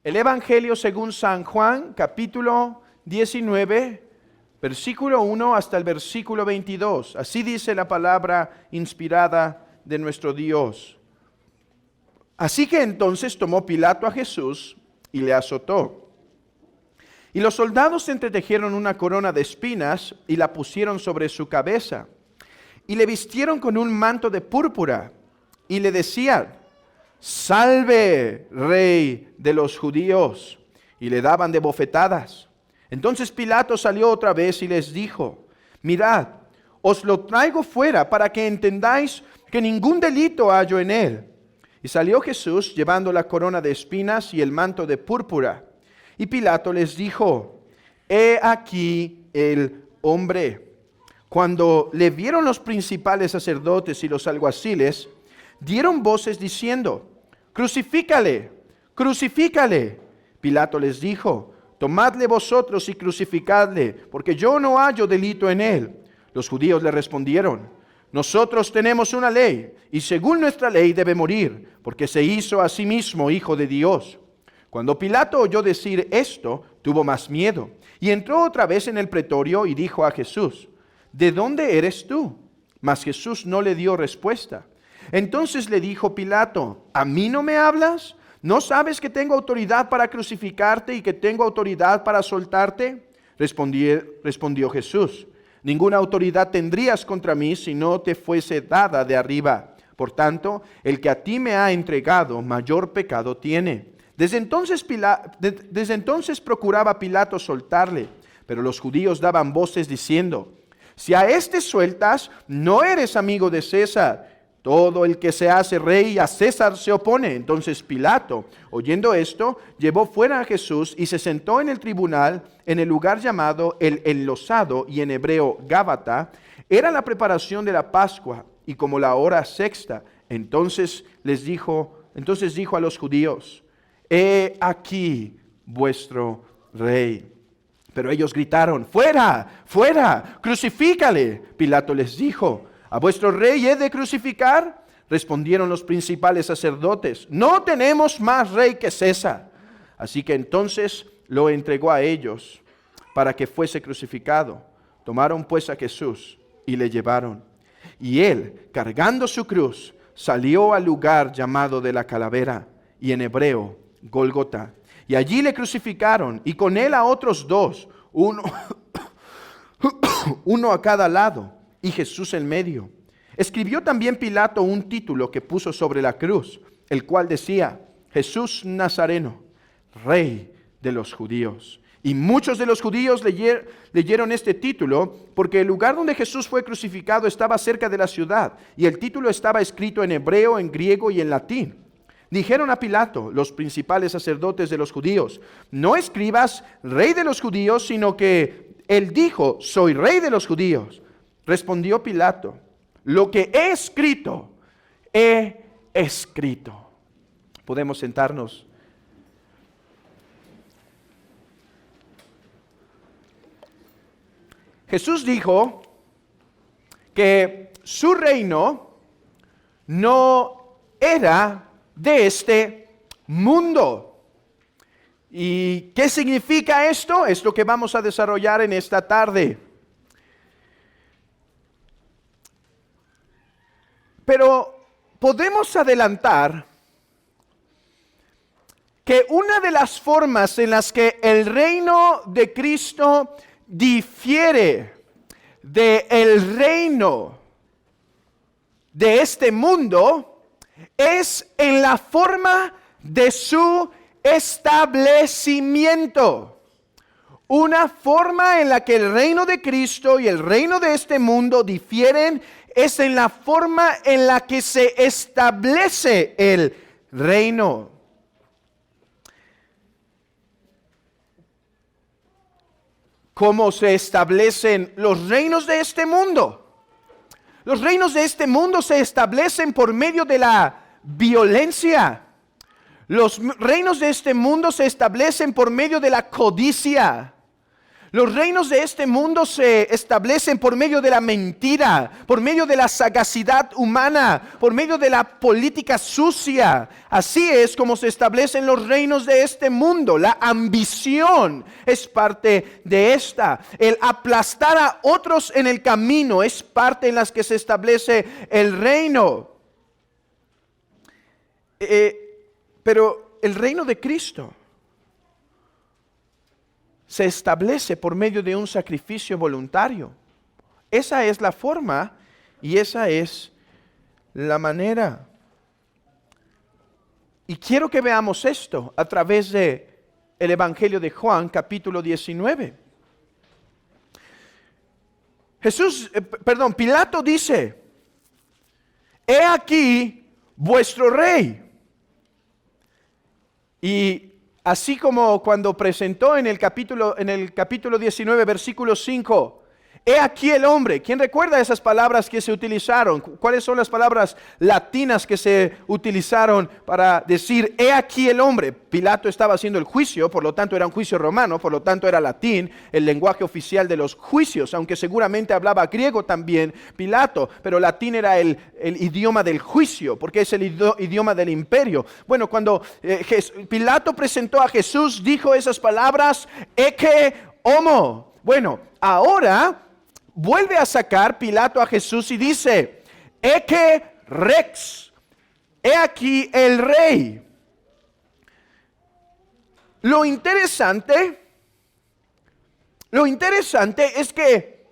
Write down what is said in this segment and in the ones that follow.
El Evangelio según San Juan, capítulo 19, versículo 1 hasta el versículo 22. Así dice la palabra inspirada de nuestro Dios. Así que entonces tomó Pilato a Jesús y le azotó. Y los soldados entretejieron una corona de espinas y la pusieron sobre su cabeza. Y le vistieron con un manto de púrpura y le decían: «Salve, Rey de los judíos», y le daban de bofetadas. Entonces Pilato salió otra vez y les dijo: «Mirad, os lo traigo fuera para que entendáis que ningún delito hallo en él». Y salió Jesús llevando la corona de espinas y el manto de púrpura. Y Pilato les dijo: «He aquí el hombre». Cuando le vieron los principales sacerdotes y los alguaciles, dieron voces diciendo: «Crucifícale, crucifícale». Pilato les dijo: «Tomadle vosotros y crucificadle, porque yo no hallo delito en él». Los judíos le respondieron: «Nosotros tenemos una ley, y según nuestra ley debe morir, porque se hizo a sí mismo hijo de Dios». Cuando Pilato oyó decir esto, tuvo más miedo, y entró otra vez en el pretorio y dijo a Jesús: «¿De dónde eres tú?». Mas Jesús no le dio respuesta. Entonces le dijo Pilato: «¿A mí no me hablas? ¿No sabes que tengo autoridad para crucificarte y que tengo autoridad para soltarte?». Respondió Jesús: «Ninguna autoridad tendrías contra mí si no te fuese dada de arriba. Por tanto, el que a ti me ha entregado, mayor pecado tiene». Desde entonces procuraba Pilato soltarle, pero los judíos daban voces diciendo: «Si a este sueltas, no eres amigo de César. Todo el que se hace rey a César se opone». Entonces Pilato, oyendo esto, llevó fuera a Jesús y se sentó en el tribunal en el lugar llamado el Enlosado, y en hebreo Gábata. Era la preparación de la Pascua y como la hora sexta. Entonces dijo a los judíos: «He aquí vuestro rey». Pero ellos gritaron: «¡Fuera, fuera! ¡Crucifícale!». Pilato les dijo: «¿A vuestro rey he de crucificar?». Respondieron los principales sacerdotes: «No tenemos más rey que César». Así que entonces lo entregó a ellos para que fuese crucificado. Tomaron pues a Jesús y le llevaron. Y él, cargando su cruz, salió al lugar llamado de la Calavera, y en hebreo Gólgota. Y allí le crucificaron, y con él a otros dos, uno a cada lado, y Jesús en medio. Escribió también Pilato un título que puso sobre la cruz, el cual decía: «Jesús Nazareno, Rey de los judíos». Y muchos de los judíos leyeron este título, porque el lugar donde Jesús fue crucificado estaba cerca de la ciudad, y el título estaba escrito en hebreo, en griego y en latín. Dijeron a Pilato los principales sacerdotes de los judíos: «No escribas Rey de los judíos, sino que él dijo: soy Rey de los judíos». Respondió Pilato: «Lo que he escrito, he escrito». Podemos sentarnos. Jesús dijo que su reino no era de este mundo. ¿Y qué significa esto? Es lo que vamos a desarrollar en esta tarde. Pero podemos adelantar que una de las formas en las que el reino de Cristo difiere del reino de este mundo es en la forma de su establecimiento. Una forma en la que el reino de Cristo y el reino de este mundo difieren es en la forma en la que se establece el reino. ¿Cómo se establecen los reinos de este mundo? Los reinos de este mundo se establecen por medio de la violencia. Los reinos de este mundo se establecen por medio de la codicia. Los reinos de este mundo se establecen por medio de la mentira, por medio de la sagacidad humana, por medio de la política sucia. Así es como se establecen los reinos de este mundo. La ambición es parte de esta. El aplastar a otros en el camino es parte en las que se establece el reino. Pero el reino de Cristo se establece por medio de un sacrificio voluntario. Esa es la forma y esa es la manera. Y quiero que veamos esto a través de el Evangelio de Juan, capítulo 19. Pilato dice: he aquí vuestro rey. Y así como cuando presentó en el capítulo 19, versículo 5, he aquí el hombre. ¿Quién recuerda esas palabras que se utilizaron? ¿Cuáles son las palabras latinas que se utilizaron para decir he aquí el hombre? Pilato estaba haciendo el juicio, por lo tanto era un juicio romano, por lo tanto era latín, el lenguaje oficial de los juicios, aunque seguramente hablaba griego también Pilato, pero latín era el idioma del juicio, porque es el idioma del imperio. Bueno, cuando Pilato presentó a Jesús, dijo esas palabras, ecce homo. Bueno, ahora vuelve a sacar Pilato a Jesús y dice, ecce rex, he aquí el rey. Lo interesante es que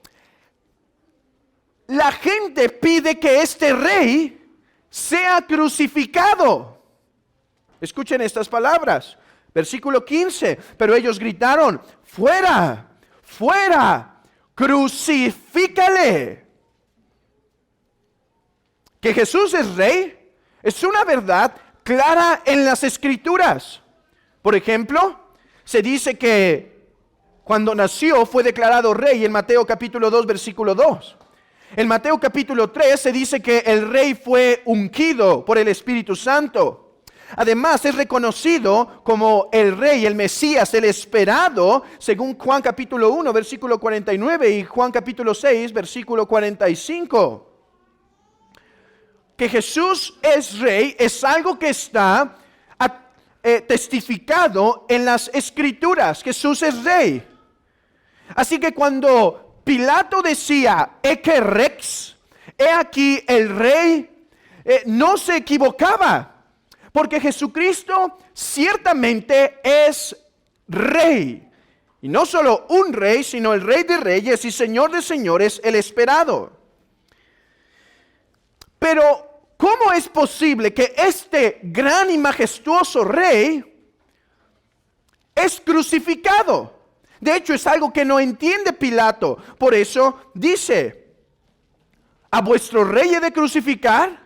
la gente pide que este rey sea crucificado. Escuchen estas palabras, versículo 15, pero ellos gritaron, fuera, fuera, crucifícale. Que Jesús es rey es una verdad clara en las Escrituras. Por ejemplo, se dice que cuando nació fue declarado rey en Mateo capítulo 2, versículo 2. En Mateo capítulo 3 se dice que el rey fue ungido por el Espíritu Santo. Además es reconocido como el rey, el Mesías, el esperado, según Juan capítulo 1, versículo 49 y Juan capítulo 6, versículo 45. Que Jesús es rey es algo que está testificado en las Escrituras. Jesús es rey. Así que cuando Pilato decía, ecce rex, he aquí el rey, no se equivocaba, porque Jesucristo ciertamente es rey. Y no solo un rey, sino el Rey de Reyes y Señor de Señores, el esperado. Pero ¿cómo es posible que este gran y majestuoso rey es crucificado? De hecho, es algo que no entiende Pilato. Por eso dice, ¿a vuestro rey he de crucificar?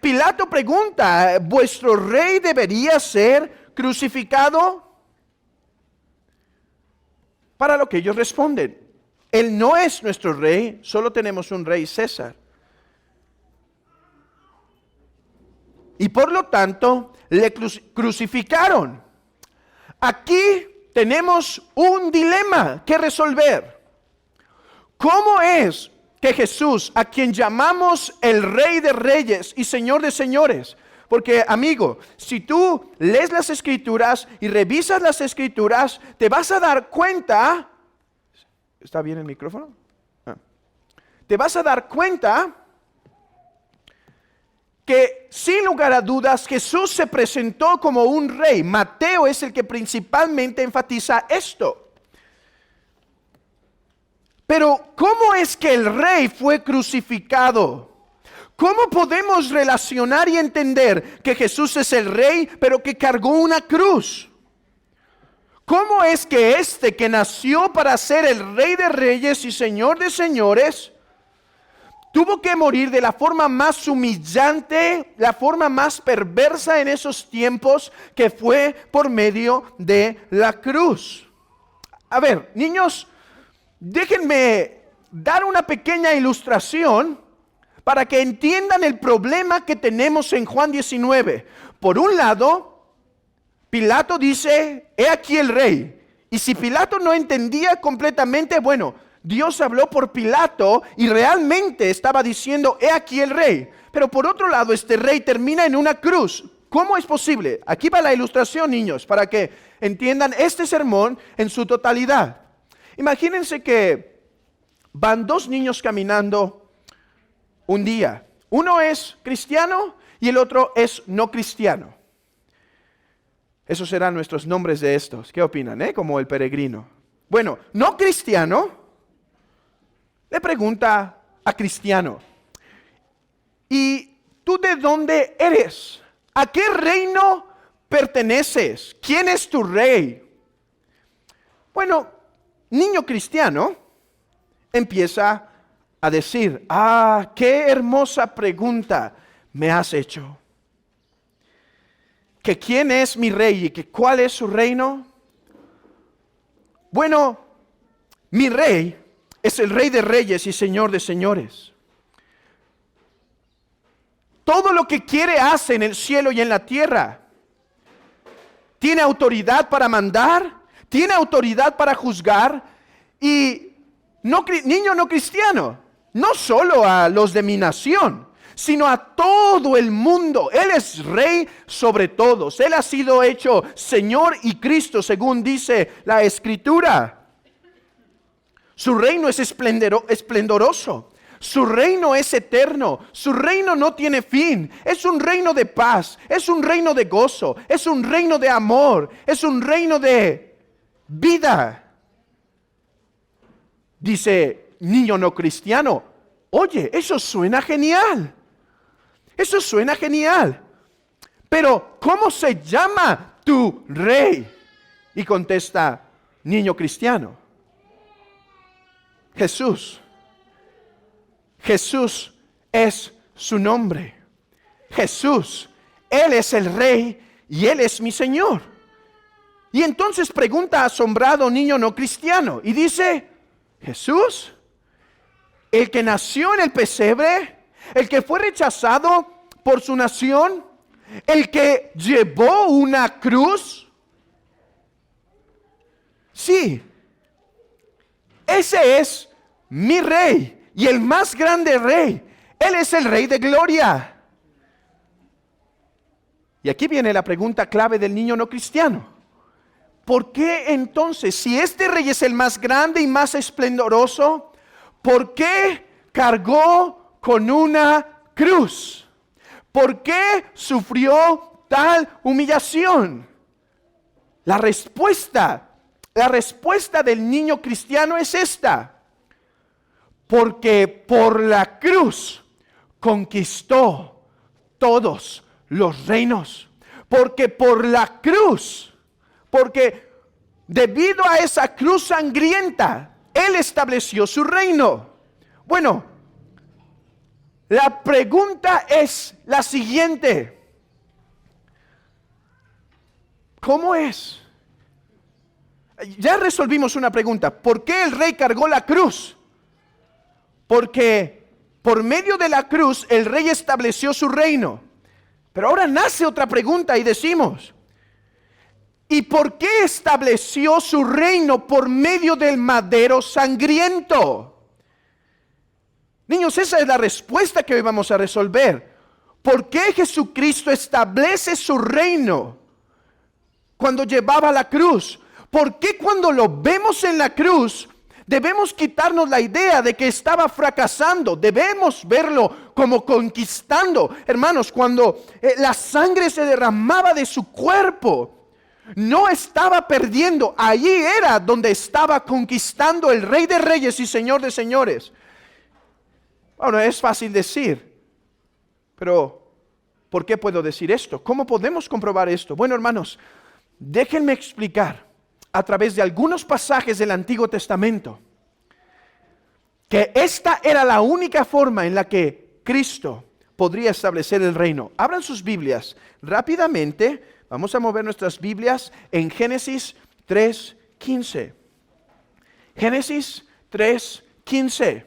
Pilato pregunta, ¿vuestro rey debería ser crucificado? Para lo que ellos responden, él no es nuestro rey, solo tenemos un rey César. Y por lo tanto, le crucificaron. Aquí tenemos un dilema que resolver. ¿Cómo es que Jesús, a quien llamamos el Rey de Reyes y Señor de Señores? Porque, amigo, si tú lees las Escrituras y revisas las Escrituras, te vas a dar cuenta. ¿Está bien el micrófono? Te vas a dar cuenta que sin lugar a dudas Jesús se presentó como un rey. Mateo es el que principalmente enfatiza esto. Pero ¿cómo es que el rey fue crucificado? ¿Cómo podemos relacionar y entender que Jesús es el rey, pero que cargó una cruz? ¿Cómo es que este que nació para ser el Rey de Reyes y Señor de Señores tuvo que morir de la forma más humillante, la forma más perversa en esos tiempos, que fue por medio de la cruz? A ver, niños, déjenme dar una pequeña ilustración para que entiendan el problema que tenemos en Juan 19. Por un lado, Pilato dice, he aquí el rey. Y si Pilato no entendía completamente, bueno, Dios habló por Pilato y realmente estaba diciendo, he aquí el rey. Pero por otro lado, este rey termina en una cruz. ¿Cómo es posible? Aquí va la ilustración, niños, para que entiendan este sermón en su totalidad. Imagínense que van dos niños caminando un día. Uno es cristiano y el otro es no cristiano. Esos serán nuestros nombres de estos. ¿Qué opinan? Como el peregrino. Bueno, no cristiano le pregunta a cristiano, ¿y tú de dónde eres? ¿A qué reino perteneces? ¿Quién es tu rey? Bueno, niño cristiano empieza a decir, qué hermosa pregunta me has hecho. ¿Que quién es mi rey y que cuál es su reino? Bueno, mi rey es el Rey de Reyes y Señor de Señores. Todo lo que quiere hace en el cielo y en la tierra. Tiene autoridad para mandar, tiene autoridad para juzgar y niño no cristiano, no solo a los de mi nación, sino a todo el mundo. Él es rey sobre todos. Él ha sido hecho Señor y Cristo, según dice la Escritura. Su reino es esplendoroso. Su reino es eterno. Su reino no tiene fin. Es un reino de paz. Es un reino de gozo. Es un reino de amor. Es un reino de vida. Dice niño no cristiano, oye, eso suena genial. Eso suena genial. Pero, ¿cómo se llama tu rey? Y contesta, niño cristiano, Jesús. Jesús es su nombre. Jesús, Él es el rey y Él es mi Señor. Y entonces pregunta asombrado niño no cristiano y dice, Jesús, el que nació en el pesebre, el que fue rechazado por su nación, el que llevó una cruz. Sí, ese es mi rey y el más grande rey. Él es el Rey de gloria. Y aquí viene la pregunta clave del niño no cristiano. ¿Por qué entonces, si este rey es el más grande y más esplendoroso, por qué cargó con una cruz? ¿Por qué sufrió tal humillación? La respuesta del niño cristiano es esta. Porque por la cruz conquistó todos los reinos. Porque por la cruz, porque debido a esa cruz sangrienta, Él estableció su reino. Bueno, la pregunta es la siguiente. ¿Cómo es? Ya resolvimos una pregunta. ¿Por qué el rey cargó la cruz? Porque por medio de la cruz el rey estableció su reino. Pero ahora nace otra pregunta y decimos, ¿y por qué estableció su reino por medio del madero sangriento? Niños, esa es la respuesta que hoy vamos a resolver. ¿Por qué Jesucristo establece su reino cuando llevaba la cruz? ¿Por qué cuando lo vemos en la cruz debemos quitarnos la idea de que estaba fracasando? Debemos verlo como conquistando. Hermanos, cuando la sangre se derramaba de su cuerpo, no estaba perdiendo. Allí era donde estaba conquistando el Rey de Reyes y Señor de Señores. Bueno, es fácil decir, pero ¿por qué puedo decir esto? ¿Cómo podemos comprobar esto? Bueno, hermanos, déjenme explicar a través de algunos pasajes del Antiguo Testamento que esta era la única forma en la que Cristo podría establecer el reino. Abran sus Biblias rápidamente. Vamos a mover nuestras Biblias en Génesis 3:15. Génesis 3:15.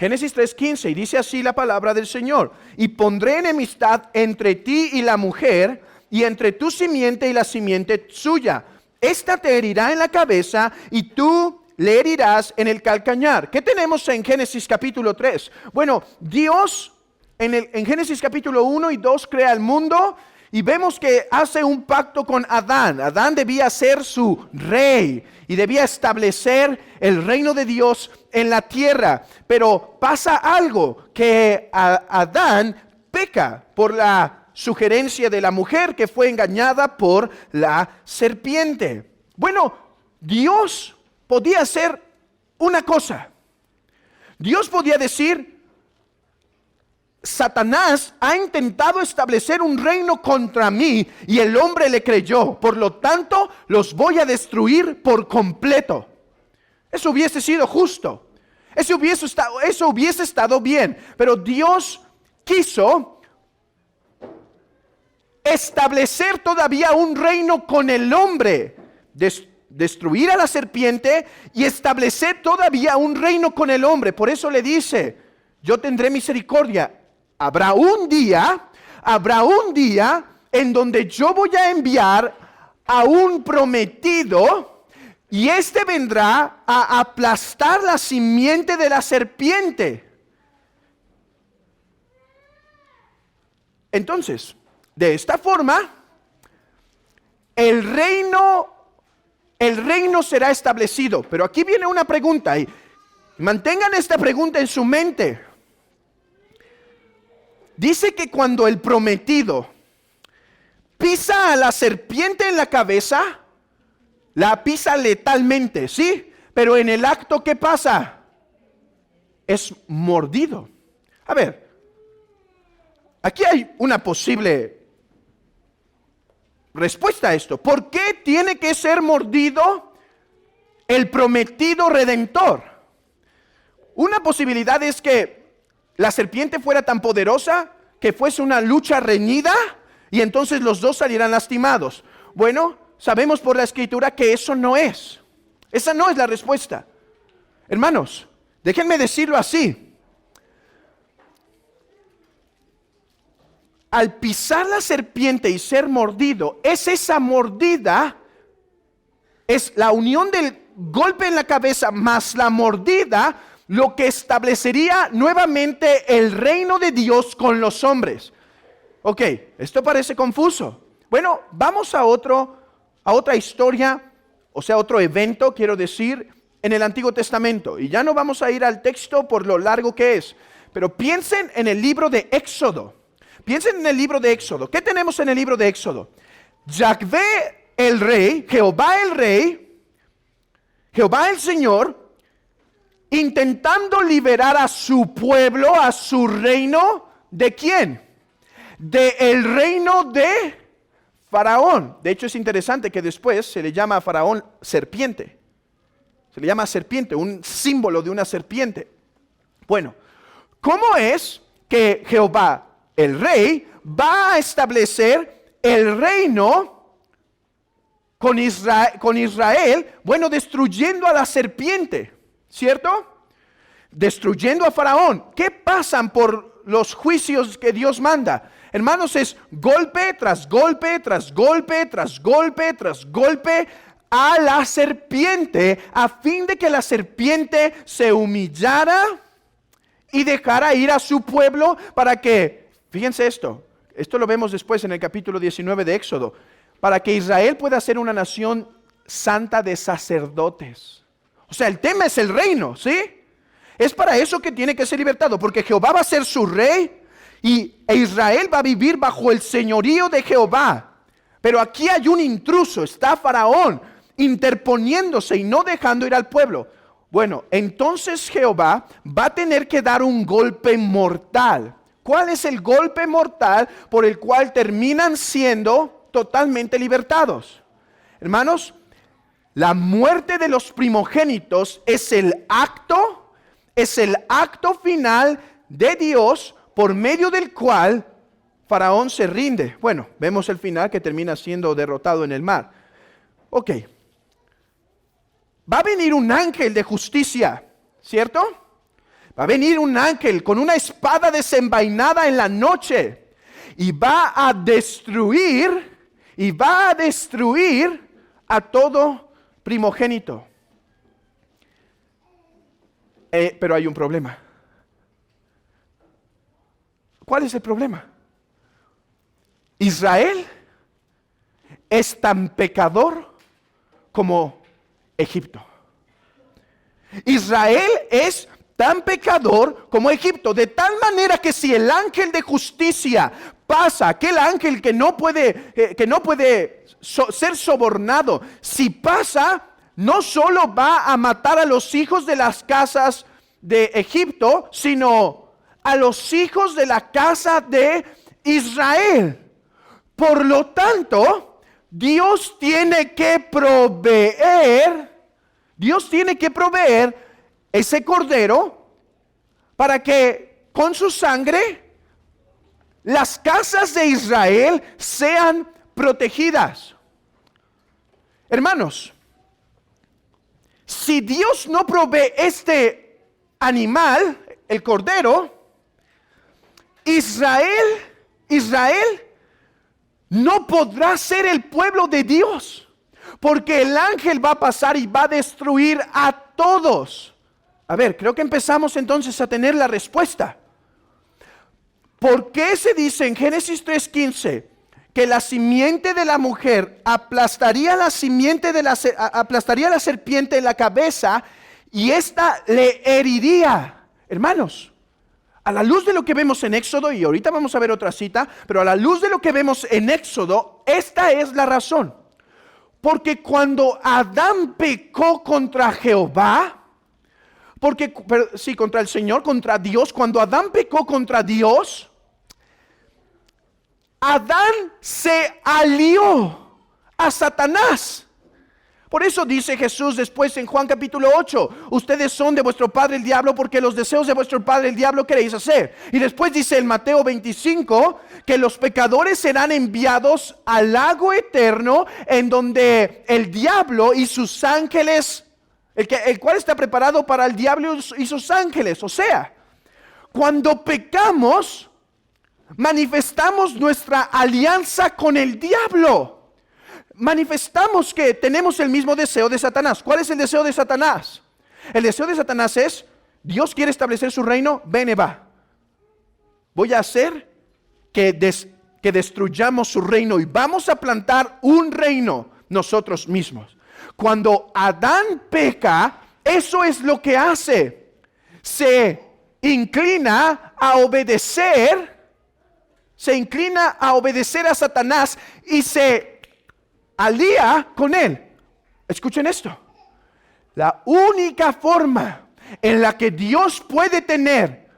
Génesis 3:15, y dice así la palabra del Señor: y pondré enemistad entre ti y la mujer, y entre tu simiente y la simiente suya. Esta te herirá en la cabeza, y tú le herirás en el calcañar. ¿Qué tenemos en Génesis capítulo 3? Bueno, Dios en Génesis capítulo 1 y 2 crea el mundo, y vemos que hace un pacto con Adán. Adán debía ser su rey y debía establecer el reino de Dios en la tierra. Pero pasa algo, que Adán peca por la sugerencia de la mujer que fue engañada por la serpiente. Bueno, Dios podía hacer una cosa. Dios podía decir: Satanás ha intentado establecer un reino contra mí y el hombre le creyó, por lo tanto los voy a destruir por completo. Eso hubiese sido justo, eso hubiese estado bien, pero Dios quiso establecer todavía un reino con el hombre, destruir a la serpiente y establecer todavía un reino con el hombre. Por eso le dice: yo tendré misericordia. Habrá un día en donde yo voy a enviar a un prometido, y este vendrá a aplastar la simiente de la serpiente. Entonces, de esta forma, el reino será establecido. Pero aquí viene una pregunta, y mantengan esta pregunta en su mente. Dice que cuando el prometido pisa a la serpiente en la cabeza, la pisa letalmente, ¿sí? Pero en el acto, ¿qué pasa? Es mordido. A ver, aquí hay una posible respuesta a esto. ¿Por qué tiene que ser mordido el prometido redentor? Una posibilidad es que la serpiente fuera tan poderosa que fuese una lucha reñida y entonces los dos salieran lastimados. Bueno, sabemos por la Escritura que eso no es. Esa no es la respuesta. Hermanos, déjenme decirlo así. Al pisar la serpiente y ser mordido, es esa mordida, es la unión del golpe en la cabeza más la mordida, lo que establecería nuevamente el reino de Dios con los hombres. Ok, esto parece confuso. Bueno, vamos a otra historia, o sea, otro evento, quiero decir, en el Antiguo Testamento. Y ya no vamos a ir al texto por lo largo que es, pero piensen en el libro de Éxodo. Piensen en el libro de Éxodo. ¿Qué tenemos en el libro de Éxodo? Yahvé el rey, Jehová el rey, Jehová el Señor, intentando liberar a su pueblo, a su reino. ¿De quién? Del reino de Faraón. De hecho, es interesante que después se le llama a Faraón serpiente. Se le llama serpiente, un símbolo de una serpiente. Bueno, ¿cómo es que Jehová, el rey, va a establecer el reino con Israel? Bueno, destruyendo a la serpiente, ¿cierto? Destruyendo a Faraón. ¿Qué pasan por los juicios que Dios manda? Hermanos, es golpe tras golpe, tras golpe, tras golpe, tras golpe a la serpiente, a fin de que la serpiente se humillara y dejara ir a su pueblo para que, fíjense esto lo vemos después en el capítulo 19 de Éxodo, para que Israel pueda ser una nación santa de sacerdotes. O sea, el tema es el reino, ¿sí? Es para eso que tiene que ser libertado, porque Jehová va a ser su rey e Israel va a vivir bajo el señorío de Jehová. Pero aquí hay un intruso, está Faraón interponiéndose y no dejando ir al pueblo. Bueno, entonces Jehová va a tener que dar un golpe mortal. ¿Cuál es el golpe mortal por el cual terminan siendo totalmente libertados? Hermanos, la muerte de los primogénitos es el acto final de Dios por medio del cual Faraón se rinde. Bueno, vemos el final que termina siendo derrotado en el mar. Ok. Va a venir un ángel de justicia, ¿cierto? Va a venir un ángel con una espada desenvainada en la noche y va a destruir a todo primogénito. Pero hay un problema. ¿Cuál es el problema? Israel es tan pecador como Egipto. Israel es tan pecador como Egipto, de tal manera que si el ángel de justicia pasa, aquel ángel que no puede ser sobornado, si pasa, no solo va a matar a los hijos de las casas de Egipto, sino a los hijos de la casa de Israel. Por lo tanto, Dios tiene que proveer ese cordero para que con su sangre las casas de Israel sean protegidas. Hermanos, si Dios no provee este animal, el cordero, Israel no podrá ser el pueblo de Dios, porque el ángel va a pasar y va a destruir a todos. A ver, creo que empezamos entonces a tener la respuesta. ¿Por qué se dice en Génesis 3:15 que la simiente de la mujer aplastaría la serpiente en la cabeza y ésta le heriría? Hermanos, a la luz de lo que vemos en Éxodo, y ahorita vamos a ver otra cita, pero a la luz de lo que vemos en Éxodo, esta es la razón. Porque cuando Adán pecó contra Jehová, contra el Señor, contra Dios, cuando Adán pecó contra Dios, Adán se alió a Satanás. Por eso dice Jesús después en Juan capítulo 8, ustedes son de vuestro padre el diablo porque los deseos de vuestro padre el diablo queréis hacer. Y después dice en Mateo 25 que los pecadores serán enviados al lago eterno en donde el diablo y sus ángeles, el cual está preparado para el diablo y sus ángeles. O sea, cuando pecamos, manifestamos nuestra alianza con el diablo. Manifestamos que tenemos el mismo deseo de Satanás. ¿Cuál es el deseo de Satanás? El deseo de Satanás es, Dios quiere establecer su reino, ven y va. Voy a hacer que destruyamos su reino y vamos a plantar un reino nosotros mismos. Cuando Adán peca, eso es lo que hace. Se inclina a obedecer a Satanás y se alía con él. Escuchen esto. La única forma en la que Dios puede tener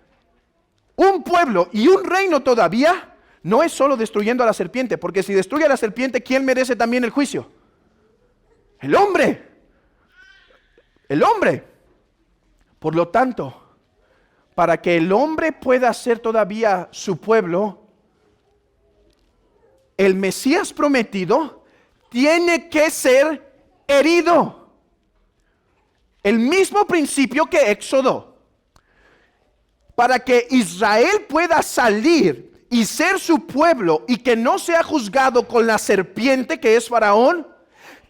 un pueblo y un reino todavía no es solo destruyendo a la serpiente, porque si destruye a la serpiente, ¿quién merece también el juicio? El hombre. El hombre. Por lo tanto, para que el hombre pueda ser todavía su pueblo, el Mesías prometido tiene que ser herido. El mismo principio que Éxodo. Para que Israel pueda salir y ser su pueblo y que no sea juzgado con la serpiente que es Faraón,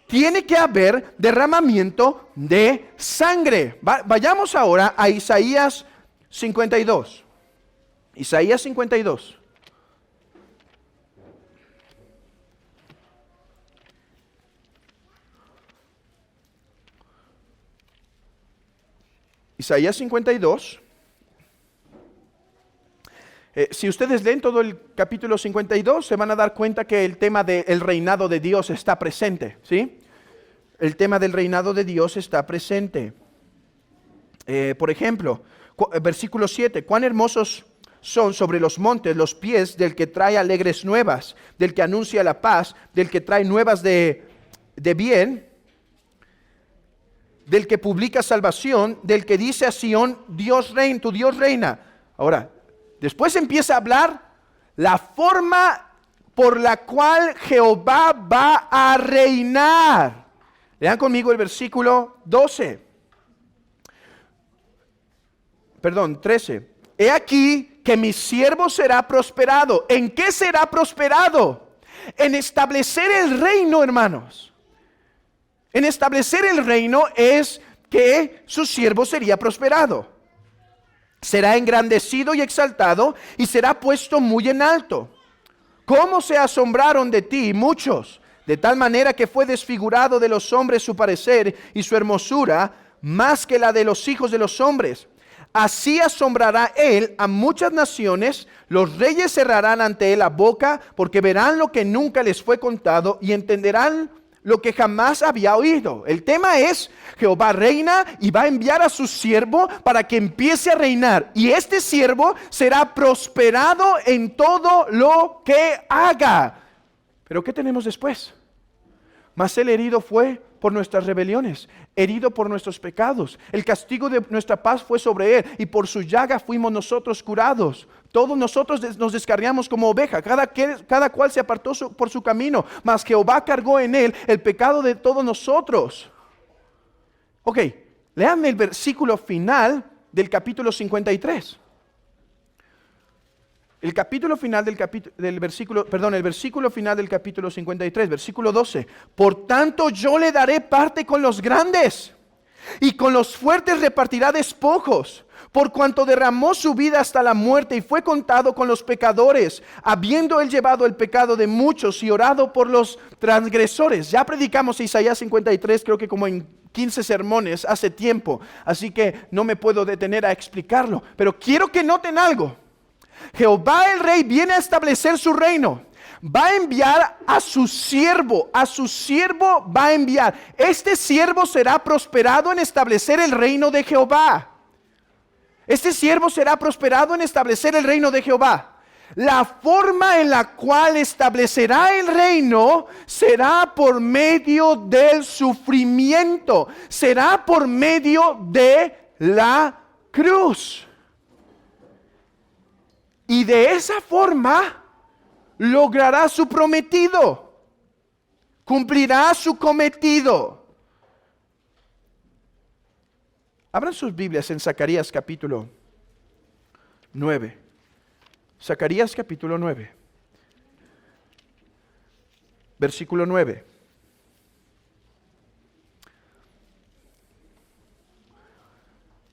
tiene que haber derramamiento de sangre. Vayamos ahora a Isaías 52. Isaías 52. Isaías 52. Si ustedes leen todo el capítulo 52, se van a dar cuenta que el tema del reinado de Dios está presente, ¿sí? El tema del reinado de Dios está presente. Por ejemplo, versículo 7, cuán hermosos son sobre los montes los pies del que trae alegres nuevas, del que anuncia la paz, del que trae nuevas de bien, del que publica salvación, del que dice a Sión, Dios reina, tu Dios reina. Ahora, después empieza a hablar la forma por la cual Jehová va a reinar. Lean conmigo el versículo 12. 13. He aquí que mi siervo será prosperado. ¿En qué será prosperado? En establecer el reino, hermanos. En establecer el reino es que su siervo sería prosperado. Será engrandecido y exaltado y será puesto muy en alto. ¿Cómo se asombraron de ti muchos? De tal manera que fue desfigurado de los hombres su parecer y su hermosura más que la de los hijos de los hombres. Así asombrará él a muchas naciones, los reyes cerrarán ante él la boca, porque verán lo que nunca les fue contado y entenderán lo que jamás había oído. El tema es, Jehová reina y va a enviar a su siervo para que empiece a reinar. Y este siervo será prosperado en todo lo que haga. Pero ¿qué tenemos después? Mas el herido fue por nuestras rebeliones, herido por nuestros pecados. El castigo de nuestra paz fue sobre él, y por su llaga fuimos nosotros curados. Todos nosotros nos descarriamos como oveja, cada cual se apartó por su camino, mas Jehová cargó en él el pecado de todos nosotros. Ok, léanme el versículo final del capítulo 53. El versículo final del capítulo 53, versículo 12. Por tanto yo le daré parte con los grandes, y con los fuertes repartirá despojos, por cuanto derramó su vida hasta la muerte y fue contado con los pecadores, habiendo él llevado el pecado de muchos y orado por los transgresores. Ya predicamos Isaías 53, creo que como en 15 sermones hace tiempo, así que no me puedo detener a explicarlo, pero quiero que noten algo. Jehová el Rey viene a establecer su reino. Va a enviar a su siervo va a enviar. Este siervo será prosperado en establecer el reino de Jehová. Este siervo será prosperado en establecer el reino de Jehová. La forma en la cual establecerá el reino será por medio del sufrimiento. Será por medio de la cruz. Y de esa forma logrará su prometido, cumplirá su cometido. Abran sus Biblias en Zacarías capítulo 9. Zacarías capítulo 9, versículo 9.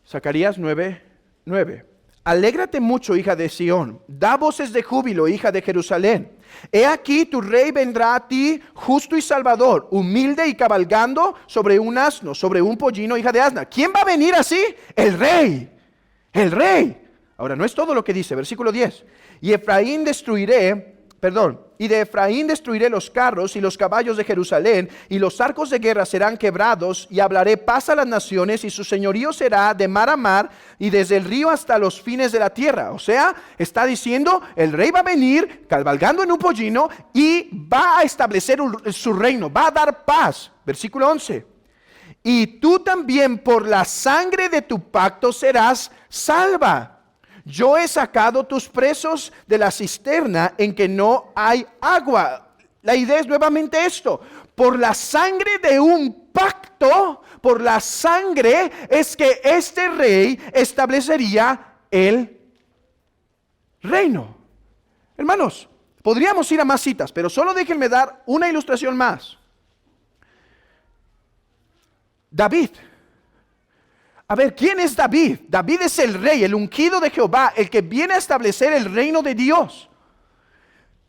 Zacarías 9:9. Alégrate mucho, hija de Sión, da voces de júbilo, hija de Jerusalén. He aquí tu rey vendrá a ti, justo y salvador, humilde y cabalgando sobre un asno, sobre un pollino, hija de asna. ¿Quién va a venir así? El rey, el rey. Ahora, no es todo lo que dice, versículo 10. Y de Efraín destruiré los carros y los caballos de Jerusalén, y los arcos de guerra serán quebrados, y hablaré paz a las naciones, y su señorío será de mar a mar, y desde el río hasta los fines de la tierra. O sea, está diciendo, el rey va a venir cabalgando en un pollino, y va a establecer su reino, va a dar paz. Versículo 11. Y tú también por la sangre de tu pacto serás salva. Yo he sacado tus presos de la cisterna en que no hay agua. La idea es nuevamente esto. Por la sangre de un pacto, por la sangre es que este rey establecería el reino. Hermanos, podríamos ir a más citas, pero solo déjenme dar una ilustración más. David. A ver, ¿quién es David? David es el rey, el ungido de Jehová, el que viene a establecer el reino de Dios.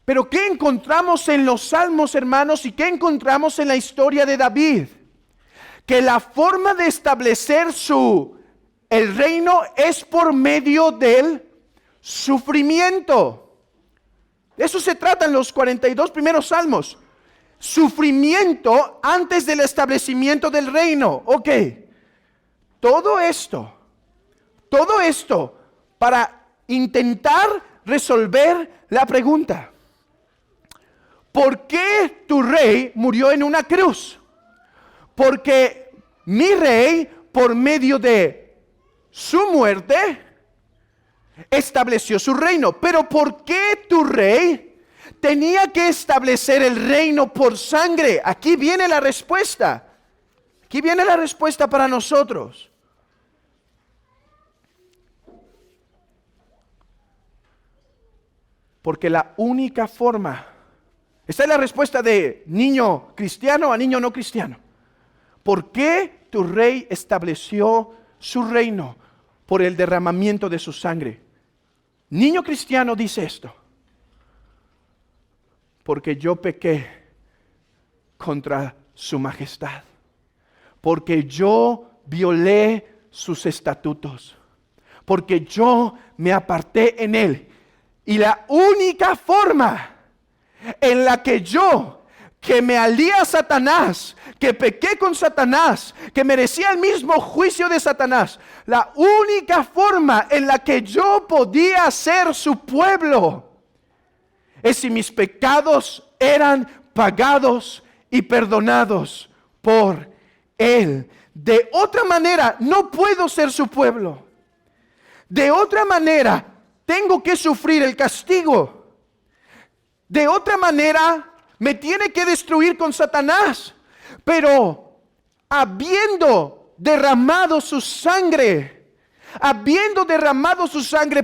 Pero ¿qué encontramos en los salmos, hermanos? ¿Y qué encontramos en la historia de David? Que la forma de establecer el reino es por medio del sufrimiento. De eso se tratan los 42 primeros salmos. Sufrimiento antes del establecimiento del reino. Ok. Todo esto para intentar resolver la pregunta: ¿por qué tu rey murió en una cruz? Porque mi rey, por medio de su muerte, estableció su reino. Pero ¿por qué tu rey tenía que establecer el reino por sangre? Aquí viene la respuesta. Aquí viene la respuesta para nosotros. Porque la única forma, esta es la respuesta de niño cristiano a niño no cristiano. ¿Por qué tu rey estableció su reino? Por el derramamiento de su sangre. Niño cristiano dice esto: porque yo pequé contra su majestad, porque yo violé sus estatutos, porque yo me aparté en él. Y la única forma en la que yo, que me alié a Satanás, que pequé con Satanás, que merecía el mismo juicio de Satanás, la única forma en la que yo podía ser su pueblo es si mis pecados eran pagados y perdonados por Él. De otra manera, no puedo ser su pueblo. De otra manera, tengo que sufrir el castigo. De otra manera, me tiene que destruir con Satanás. Pero habiendo derramado su sangre,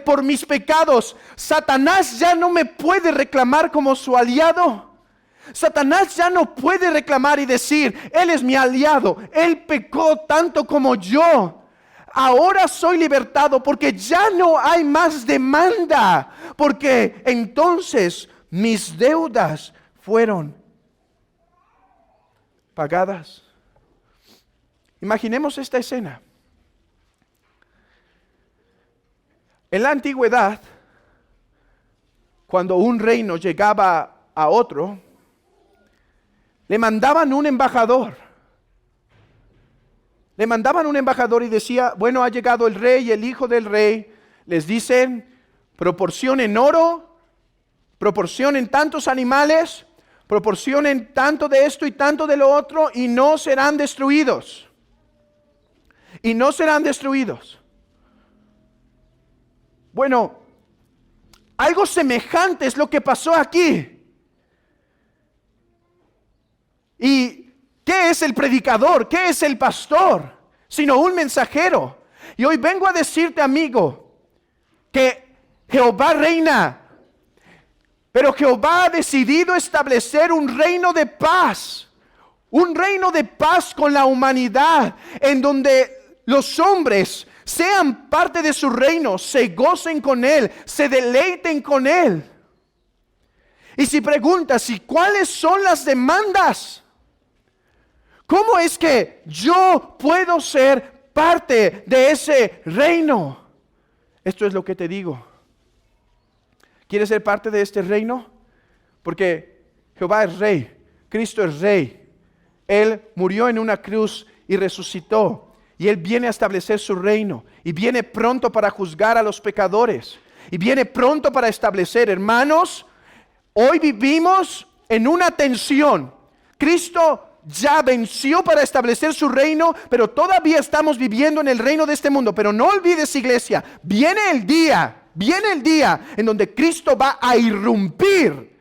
por mis pecados, Satanás ya no me puede reclamar como su aliado. Satanás ya no puede reclamar y decir: Él es mi aliado, Él pecó tanto como yo. Ahora soy libertado porque ya no hay más demanda, porque entonces mis deudas fueron pagadas. Imaginemos esta escena. En la antigüedad, cuando un reino llegaba a otro, le mandaban un embajador. Le mandaban un embajador y decía: bueno, ha llegado el rey y el hijo del rey. Les dicen: proporcionen oro, proporcionen tantos animales, proporcionen tanto de esto y tanto de lo otro, y no serán destruidos. Y no serán destruidos. Bueno, algo semejante es lo que pasó aquí. ¿Y qué es el predicador? ¿Qué es el pastor? Sino un mensajero. Y hoy vengo a decirte, amigo, que Jehová reina. Pero Jehová ha decidido establecer un reino de paz. Un reino de paz con la humanidad, en donde los hombres sean parte de su reino, se gocen con Él, se deleiten con Él. Y si preguntas: ¿y cuáles son las demandas? ¿Cómo es que yo puedo ser parte de ese reino? Esto es lo que te digo. ¿Quieres ser parte de este reino? Porque Jehová es rey, Cristo es rey. Él murió en una cruz y resucitó. Y Él viene a establecer su reino. Y viene pronto para juzgar a los pecadores. Y viene pronto para establecer, hermanos, hoy vivimos en una tensión. Cristo ya venció para establecer su reino, pero todavía estamos viviendo en el reino de este mundo. Pero no olvides, iglesia, viene el día en donde Cristo va a irrumpir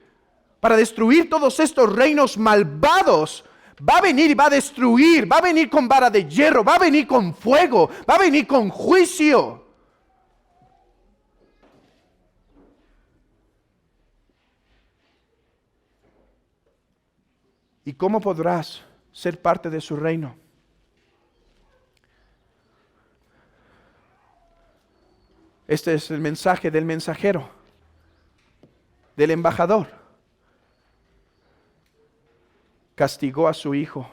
para destruir todos estos reinos malvados. Va a venir y va a destruir, va a venir con vara de hierro, va a venir con fuego, va a venir con juicio. ¿Y cómo podrás ser parte de su reino? Este es el mensaje del mensajero, del embajador. Castigó a su hijo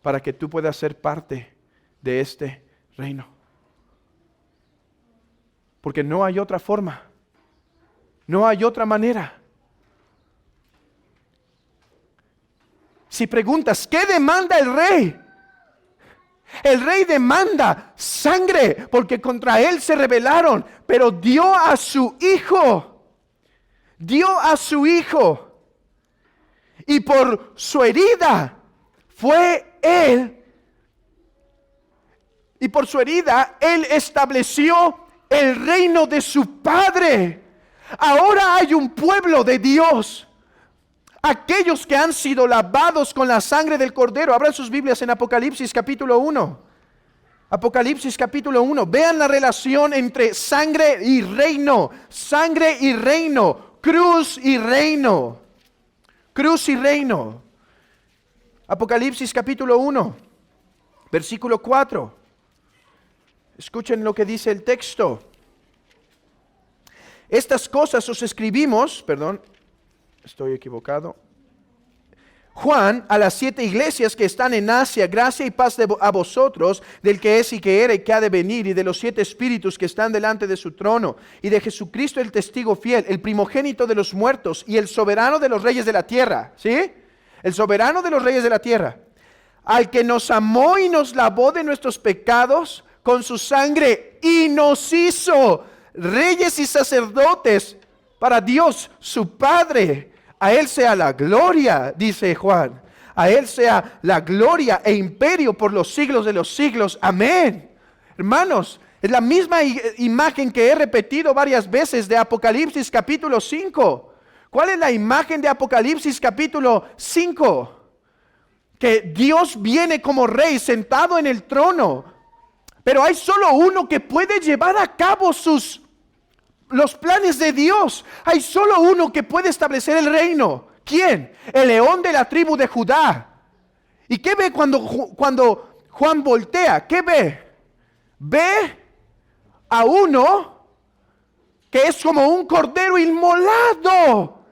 para que tú puedas ser parte de este reino. Porque no hay otra forma, no hay otra manera. Si preguntas, ¿qué demanda el rey? El rey demanda sangre, porque contra él se rebelaron, pero dio a su hijo. Y por su herida fue él. Y por su herida él estableció el reino de su Padre. Ahora hay un pueblo de Dios. Aquellos que han sido lavados con la sangre del Cordero. Abran sus Biblias en Apocalipsis capítulo 1. Apocalipsis capítulo 1. Vean la relación entre sangre y reino. Sangre y reino. Cruz y reino. Cruz y reino. Apocalipsis capítulo 1. Versículo 4. Escuchen lo que dice el texto. Estas cosas os escribimos, perdón, estoy equivocado. Juan, a las 7 iglesias que están en Asia, gracia y paz a vosotros, del que es y que era y que ha de venir, y de los 7 espíritus que están delante de su trono, y de Jesucristo el testigo fiel, el primogénito de los muertos, y el soberano de los reyes de la tierra. ¿Sí? El soberano de los reyes de la tierra. Al que nos amó y nos lavó de nuestros pecados con su sangre, y nos hizo reyes y sacerdotes para Dios su Padre. A Él sea la gloria, dice Juan. A Él sea la gloria e imperio por los siglos de los siglos. Amén. Hermanos, es la misma imagen que he repetido varias veces de Apocalipsis capítulo 5. ¿Cuál es la imagen de Apocalipsis capítulo 5? Que Dios viene como rey sentado en el trono. Pero hay solo uno que puede llevar a cabo los planes de Dios. Hay solo uno que puede establecer el reino. ¿Quién? El león de la tribu de Judá. ¿Y qué ve cuando Juan voltea? ¿Qué ve? Ve a uno que es como un cordero inmolado.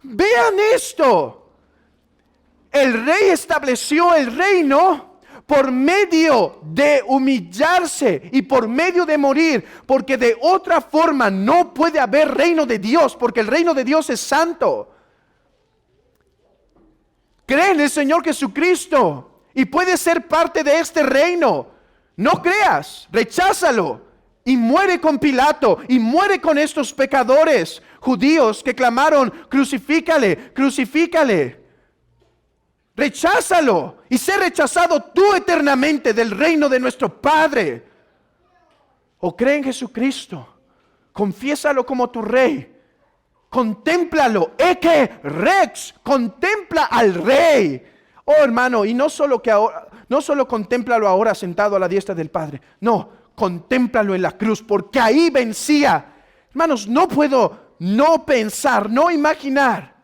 Vean esto. El rey estableció el reino por medio de humillarse y por medio de morir, porque de otra forma no puede haber reino de Dios, porque el reino de Dios es santo. Cree en el Señor Jesucristo y puedes ser parte de este reino. No creas, recházalo y muere con Pilato y muere con estos pecadores judíos que clamaron: crucifícale, crucifícale. Recházalo y sé rechazado tú eternamente del reino de nuestro Padre. O cree en Jesucristo, confiésalo como tu rey, contémplalo, eke rex, contempla al rey. Oh hermano, y no solo contémplalo ahora sentado a la diestra del Padre, no, contémplalo en la cruz, porque ahí vencía. Hermanos, no puedo no pensar, no imaginar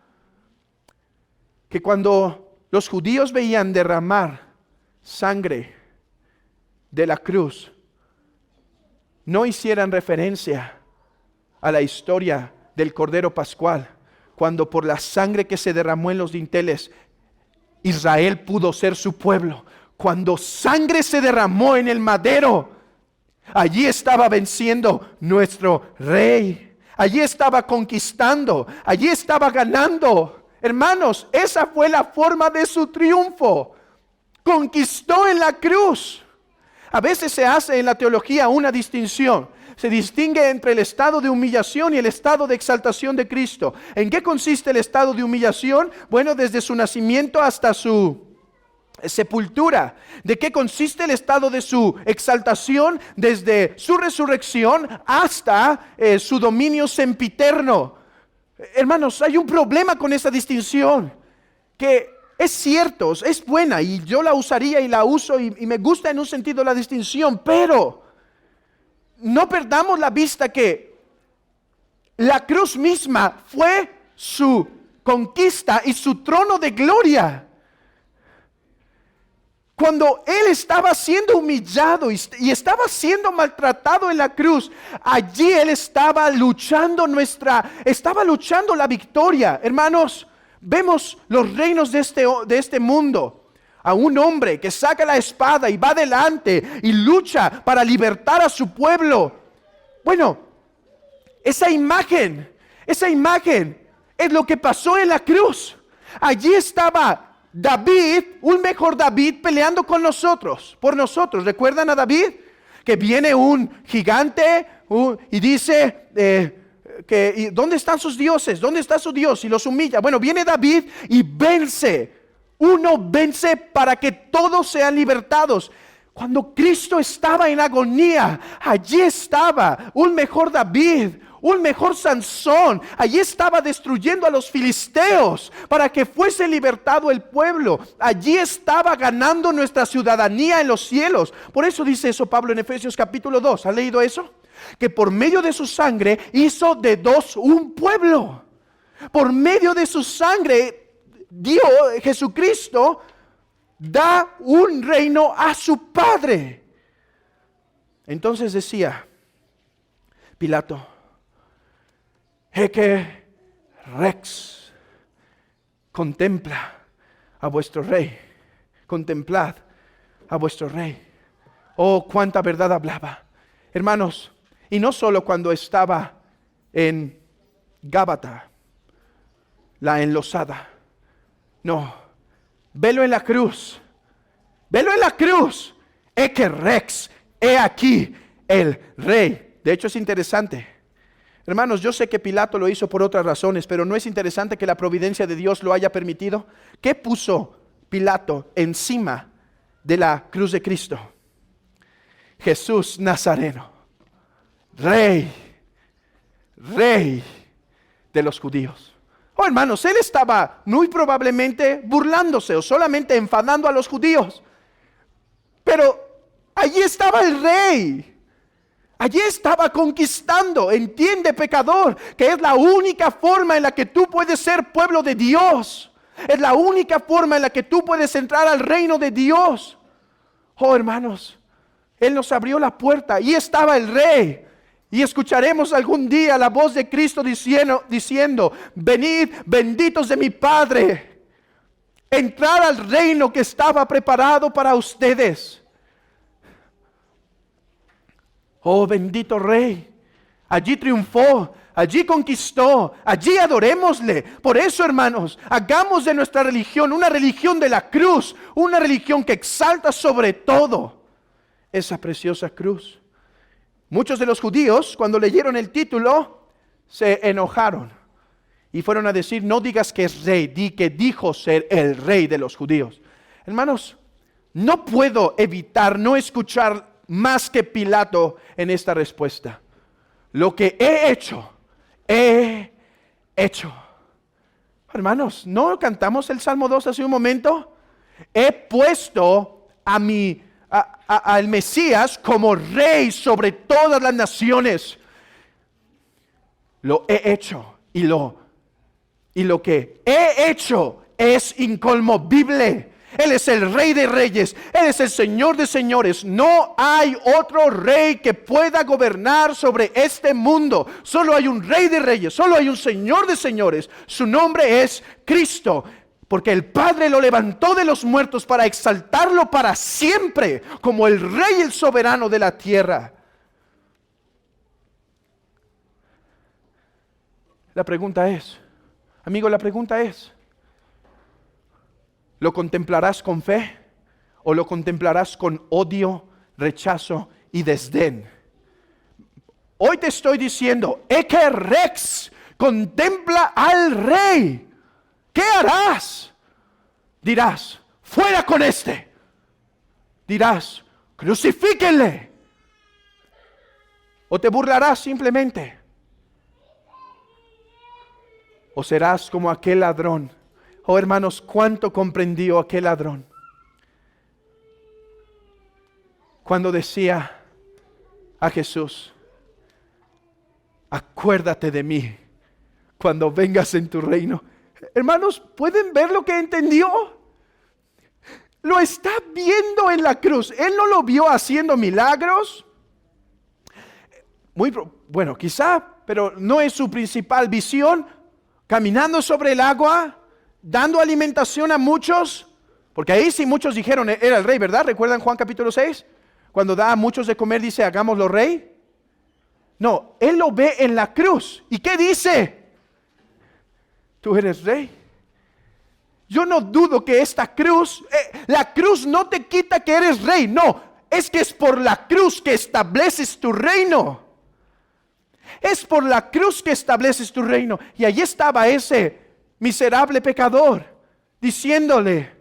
que cuando los judíos veían derramar sangre de la cruz, no hicieran referencia a la historia del Cordero Pascual, cuando por la sangre que se derramó en los dinteles, Israel pudo ser su pueblo. Cuando sangre se derramó en el madero, allí estaba venciendo nuestro rey. Allí estaba conquistando, allí estaba ganando. Hermanos, esa fue la forma de su triunfo. Conquistó en la cruz. A veces se hace en la teología una distinción. Se distingue entre el estado de humillación y el estado de exaltación de Cristo. ¿En qué consiste el estado de humillación? Bueno, desde su nacimiento hasta su sepultura. ¿De qué consiste el estado de su exaltación? Desde su resurrección hasta su dominio sempiterno. Hermanos, hay un problema con esa distinción, que es cierto, es buena y yo la usaría y la uso y me gusta en un sentido la distinción, pero no perdamos la vista que la cruz misma fue su conquista y su trono de gloria. Cuando Él estaba siendo humillado y estaba siendo maltratado en la cruz, allí Él estaba luchando la victoria. Hermanos, vemos los reinos de este mundo. A un hombre que saca la espada y va adelante y lucha para libertar a su pueblo. Bueno, esa imagen es lo que pasó en la cruz. Allí estaba David, un mejor David, peleando con nosotros, por nosotros. ¿Recuerdan a David? Que viene un gigante y dice ¿dónde están sus dioses? ¿Dónde está su Dios? Y los humilla. Bueno, viene David y vence. Uno vence para que todos sean libertados. Cuando Cristo estaba en agonía, allí estaba un mejor David, un mejor Sansón. Allí estaba destruyendo a los filisteos para que fuese libertado el pueblo. Allí estaba ganando nuestra ciudadanía en los cielos. Por eso dice eso Pablo en Efesios capítulo 2. ¿Ha leído eso? Que por medio de su sangre hizo de dos un pueblo. Por medio de su sangre, Dios, Jesucristo, da un reino a su Padre. Entonces decía Pilato, Ecce Rex, contempla a vuestro rey, contemplad a vuestro rey. Oh, cuánta verdad hablaba. Hermanos, y no solo cuando estaba en Gábata, la enlosada. No, velo en la cruz. Velo en la cruz. Ecce Rex, he aquí el rey. De hecho es interesante. Hermanos, yo sé que Pilato lo hizo por otras razones, pero ¿no es interesante que la providencia de Dios lo haya permitido? ¿Qué puso Pilato encima de la cruz de Cristo? Jesús Nazareno, Rey de los judíos. Oh, hermanos, él estaba muy probablemente burlándose o solamente enfadando a los judíos. Pero allí estaba el rey. Allí estaba conquistando. Entiende, pecador, que es la única forma en la que tú puedes ser pueblo de Dios. Es la única forma en la que tú puedes entrar al reino de Dios. Oh, hermanos, Él nos abrió la puerta. Allí estaba el rey. Y escucharemos algún día la voz de Cristo diciendo, venid, benditos de mi Padre, entrar al reino que estaba preparado para ustedes. Oh, bendito Rey, allí triunfó, allí conquistó, allí adorémosle. Por eso, hermanos, hagamos de nuestra religión una religión de la cruz, una religión que exalta sobre todo esa preciosa cruz. Muchos de los judíos, cuando leyeron el título, se enojaron y fueron a decir, no digas que es rey, di que dijo ser el rey de los judíos. Hermanos, no puedo evitar no escuchar más que Pilato en esta respuesta. Lo que he hecho. Hermanos, ¿no cantamos el Salmo 2 hace un momento? He puesto al Mesías como rey sobre todas las naciones. Lo he hecho y lo que he hecho es inconmovible. Él es el Rey de Reyes, Él es el Señor de Señores. No hay otro rey que pueda gobernar sobre este mundo. Solo hay un Rey de Reyes, solo hay un Señor de Señores. Su nombre es Cristo. Porque el Padre lo levantó de los muertos para exaltarlo para siempre como el Rey y el soberano de la tierra. La pregunta es, amigo, ¿lo contemplarás con fe o lo contemplarás con odio, rechazo y desdén? Hoy te estoy diciendo, Ecce Rex, contempla al Rey. ¿Qué harás? Dirás, fuera con este. Dirás, crucifíquenle. O te burlarás simplemente. O serás como aquel ladrón. Oh, hermanos, cuánto comprendió aquel ladrón cuando decía a Jesús, acuérdate de mí cuando vengas en tu reino. Hermanos, ¿pueden ver lo que entendió? Lo está viendo en la cruz. Él no lo vio haciendo milagros. Bueno, quizá, pero no es su principal visión. Caminando sobre el agua, dando alimentación a muchos. Porque ahí sí muchos dijeron, era el rey, ¿verdad? ¿Recuerdan Juan capítulo 6? Cuando da a muchos de comer, dice, hagámoslo rey. No, él lo ve en la cruz. ¿Y qué dice? Tú eres rey. Yo no dudo que esta cruz, la cruz no te quita que eres rey. No, es que es por la cruz que estableces tu reino. Es por la cruz que estableces tu reino. Y allí estaba ese miserable pecador diciéndole,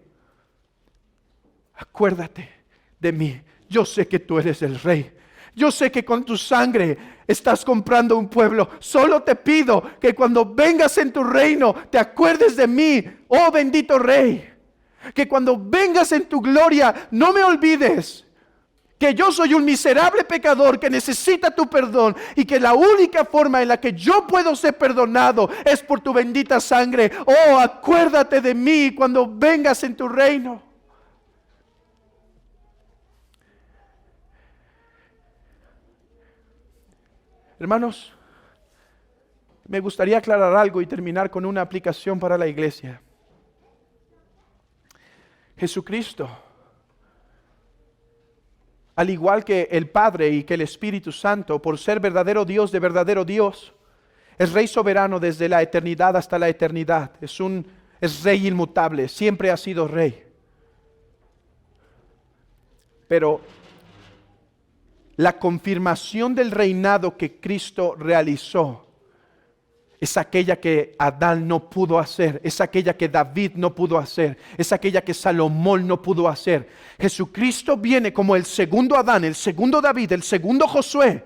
acuérdate de mí. Yo sé que tú eres el rey. Yo sé que con tu sangre estás comprando un pueblo. Solo te pido que cuando vengas en tu reino te acuerdes de mí, oh bendito Rey. Que cuando vengas en tu gloria no me olvides que yo soy un miserable pecador que necesita tu perdón y que la única forma en la que yo puedo ser perdonado es por tu bendita sangre. Oh, acuérdate de mí cuando vengas en tu reino. Hermanos, me gustaría aclarar algo y terminar con una aplicación para la iglesia. Jesucristo, al igual que el Padre y que el Espíritu Santo, por ser verdadero Dios de verdadero Dios, es Rey soberano desde la eternidad hasta la eternidad. Es Rey inmutable, siempre ha sido Rey. Pero la confirmación del reinado que Cristo realizó es aquella que Adán no pudo hacer, es aquella que David no pudo hacer, es aquella que Salomón no pudo hacer. Jesucristo viene como el segundo Adán, el segundo David, el segundo Josué.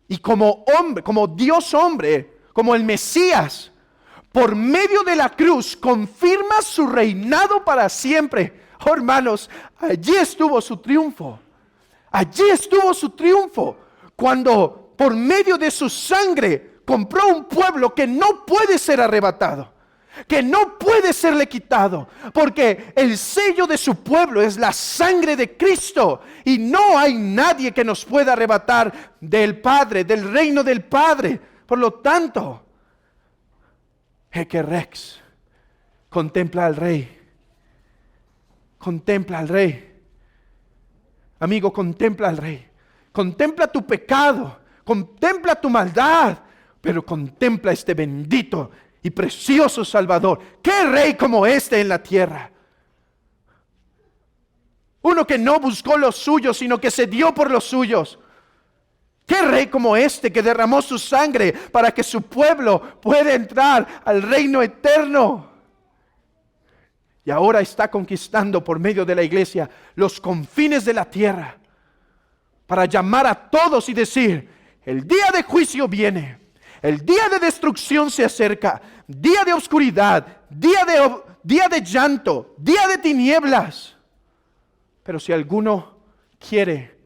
Y como hombre, como Dios hombre, como el Mesías, por medio de la cruz confirma su reinado para siempre. Oh, hermanos, allí estuvo su triunfo. Allí estuvo su triunfo. Cuando por medio de su sangre compró un pueblo que no puede ser arrebatado, que no puede serle quitado, porque el sello de su pueblo es la sangre de Cristo. Y no hay nadie que nos pueda arrebatar del Padre, del reino del Padre. Por lo tanto, Ecce Rex, contempla al Rey. Contempla al Rey. Amigo, contempla al Rey. Contempla tu pecado. Contempla tu maldad. Pero contempla este bendito y precioso Salvador. ¿Qué Rey como este en la tierra? Uno que no buscó los suyos, sino que se dio por los suyos. ¿Qué Rey como este que derramó su sangre para que su pueblo pueda entrar al reino eterno? Y ahora está conquistando por medio de la iglesia los confines de la tierra para llamar a todos y decir: el día de juicio viene, el día de destrucción se acerca, día de oscuridad, día de llanto, día de tinieblas. Pero si alguno quiere,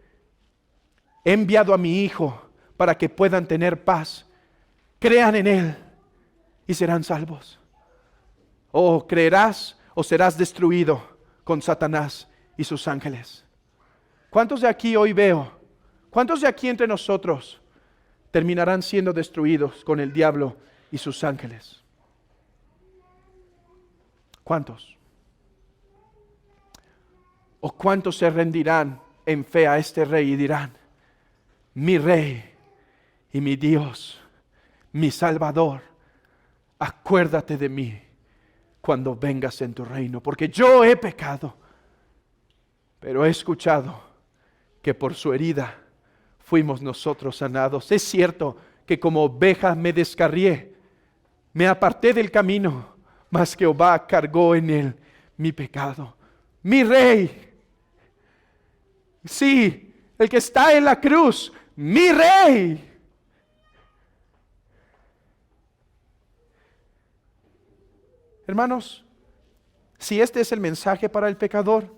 he enviado a mi Hijo para que puedan tener paz. Crean en Él y serán salvos. O creerás o serás destruido con Satanás y sus ángeles. ¿Cuántos de aquí hoy veo? ¿Cuántos de aquí entre nosotros terminarán siendo destruidos con el diablo y sus ángeles? ¿Cuántos? ¿O cuántos se rendirán en fe a este Rey y dirán: mi Rey y mi Dios, mi Salvador, acuérdate de mí cuando vengas en tu reino, porque yo he pecado, pero he escuchado que por su herida fuimos nosotros sanados. Es cierto que como oveja me descarrié, me aparté del camino, mas Jehová cargó en él mi pecado. Mi Rey, sí, el que está en la cruz, mi Rey. Hermanos, si este es el mensaje para el pecador,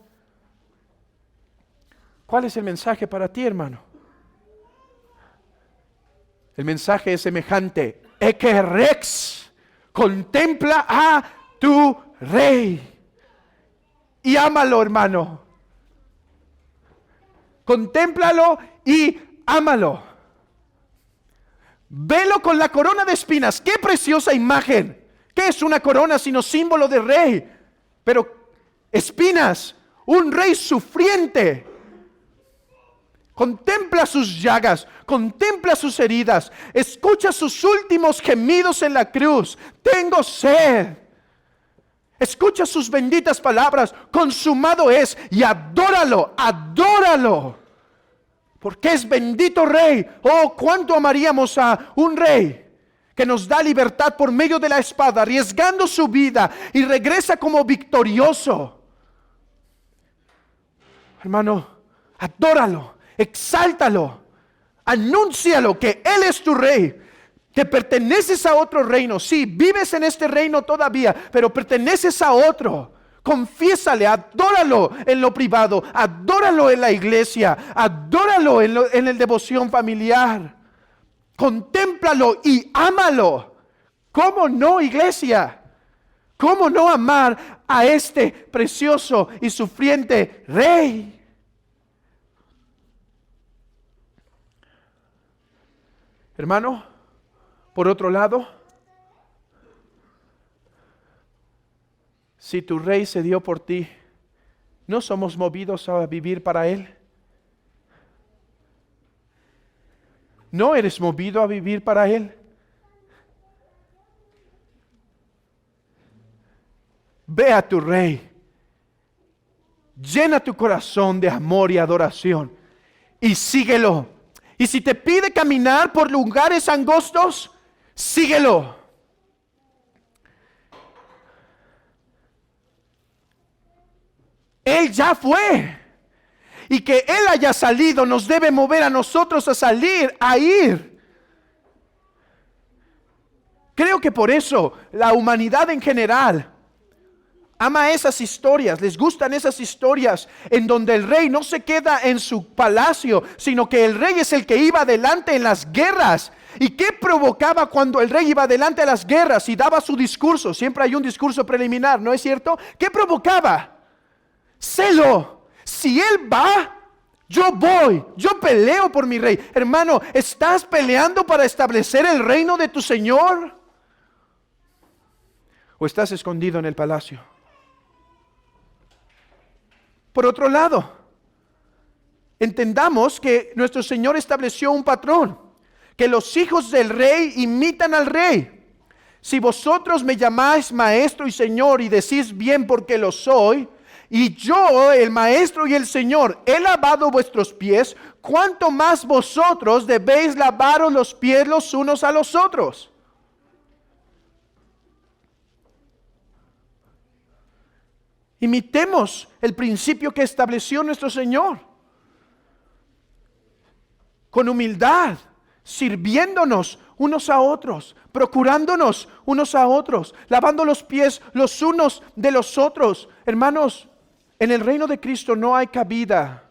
¿cuál es el mensaje para ti, hermano? El mensaje es semejante. Ecce Rex, contempla a tu Rey y ámalo, hermano. Contémplalo y ámalo. Velo con la corona de espinas. ¡Qué preciosa imagen! ¿Qué es una corona sino símbolo de rey? Pero espinas, un rey sufriente. Contempla sus llagas, contempla sus heridas, escucha sus últimos gemidos en la cruz. Tengo sed. Escucha sus benditas palabras, consumado es, y adóralo, adóralo. Porque es bendito Rey. Oh, cuánto amaríamos a un Rey que nos da libertad por medio de la espada, arriesgando su vida y regresa como victorioso. Hermano, Adóralo, exáltalo, anúncialo que Él es tu rey, que perteneces a otro reino. Sí, vives en este reino todavía, pero perteneces a otro. Confiésale, adóralo en lo privado, adóralo en la iglesia, adóralo en el devoción familiar. Contémplalo y ámalo. ¿Cómo no, iglesia? ¿Cómo no amar a este precioso y sufriente rey? Hermano, por otro lado, si tu rey se dio por ti, ¿no somos movidos a vivir para Él? ¿No eres movido a vivir para Él? Ve a tu rey. Llena tu corazón de amor y adoración y síguelo. Y si te pide caminar por lugares angostos, síguelo. Él ya fue. Y que Él haya salido nos debe mover a nosotros a salir, a ir. Creo que por eso la humanidad en general ama esas historias, les gustan esas historias en donde el rey no se queda en su palacio, sino que el rey es el que iba adelante en las guerras. ¿Y qué provocaba cuando el rey iba adelante a las guerras y daba su discurso? Siempre hay un discurso preliminar, ¿no es cierto? ¿Qué provocaba? Celo. Si él va, yo voy, yo peleo por mi rey. Hermano, ¿estás peleando para establecer el reino de tu Señor? ¿O estás escondido en el palacio? Por otro lado, entendamos que nuestro Señor estableció un patrón, que los hijos del rey imitan al rey. Si vosotros me llamáis maestro y señor y decís bien porque lo soy, y yo, el maestro y el Señor, he lavado vuestros pies, ¿cuánto más vosotros debéis lavaros los pies los unos a los otros? Imitemos el principio que estableció nuestro Señor. Con humildad, sirviéndonos unos a otros, procurándonos unos a otros, lavando los pies los unos de los otros. Hermanos, en el reino de Cristo no hay cabida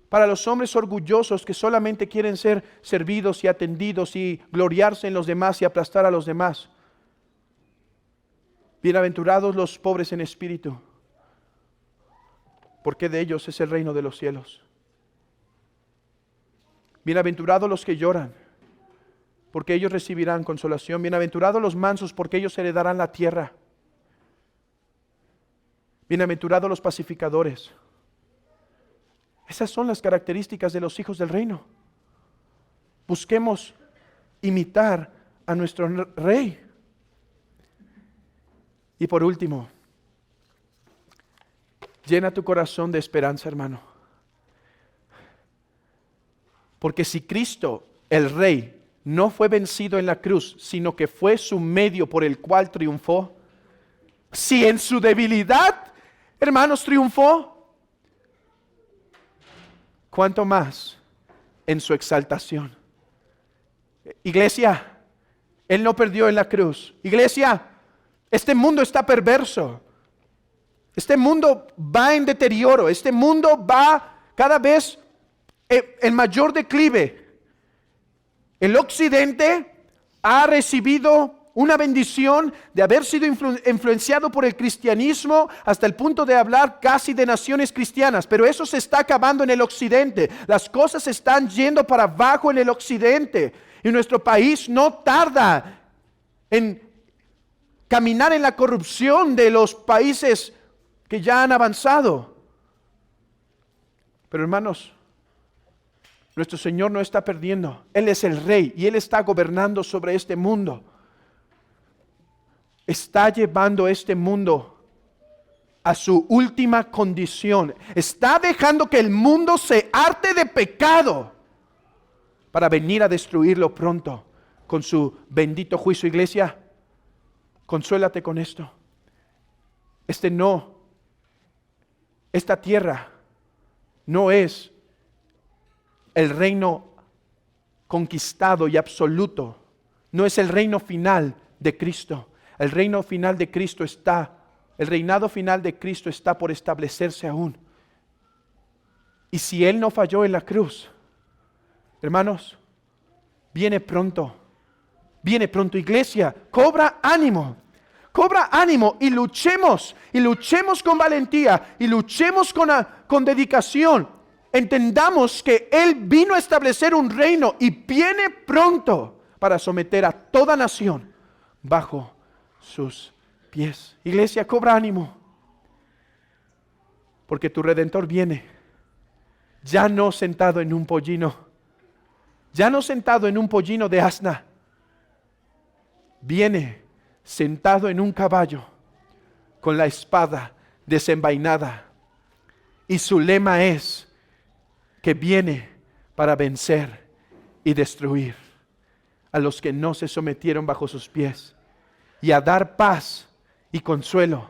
para los hombres orgullosos que solamente quieren ser servidos y atendidos y gloriarse en los demás y aplastar a los demás. Bienaventurados los pobres en espíritu, porque de ellos es el reino de los cielos. Bienaventurados los que lloran, porque ellos recibirán consolación. Bienaventurados los mansos, porque ellos heredarán la tierra. Bienaventurados los pacificadores. Esas son las características de los hijos del reino. Busquemos imitar a nuestro rey. Y por último, llena tu corazón de esperanza, hermano. Porque si Cristo, el Rey, no fue vencido en la cruz, sino que fue su medio por el cual triunfó, si en su debilidad, hermanos, triunfó, ¿cuánto más en su exaltación? Iglesia, Él no perdió en la cruz. Iglesia, este mundo está perverso. Este mundo va en deterioro. Este mundo va cada vez en mayor declive. El occidente ha recibido una bendición de haber sido influenciado por el cristianismo hasta el punto de hablar casi de naciones cristianas, pero eso se está acabando en el occidente. Las cosas están yendo para abajo en el occidente y nuestro país no tarda en caminar en la corrupción de los países que ya han avanzado. Pero hermanos, nuestro Señor no está perdiendo. Él es el Rey y Él está gobernando sobre este mundo. Está llevando este mundo a su última condición. Está dejando que el mundo se harte de pecado para venir a destruirlo pronto con su bendito juicio. Iglesia, consuélate con esto. Esta tierra no es el reino conquistado y absoluto. No es el reino final de Cristo. El reino final de Cristo el reinado final de Cristo está por establecerse aún. Y si Él no falló en la cruz, hermanos, viene pronto. Viene pronto, iglesia. Cobra ánimo y luchemos con valentía y luchemos con dedicación. Entendamos que Él vino a establecer un reino y viene pronto para someter a toda nación bajo sus pies. Iglesia, cobra ánimo, porque tu Redentor viene, ya no sentado en un pollino, ya no sentado en un pollino de asna, viene sentado en un caballo con la espada desenvainada, y su lema es que viene para vencer y destruir a los que no se sometieron bajo sus pies, y a dar paz y consuelo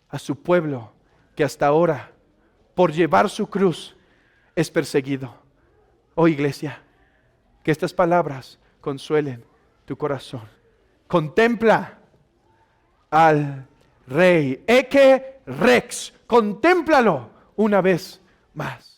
a su pueblo que hasta ahora, por llevar su cruz, es perseguido. Oh iglesia, que estas palabras consuelen tu corazón. Contempla al Rey, Ecce Rex, contémplalo una vez más.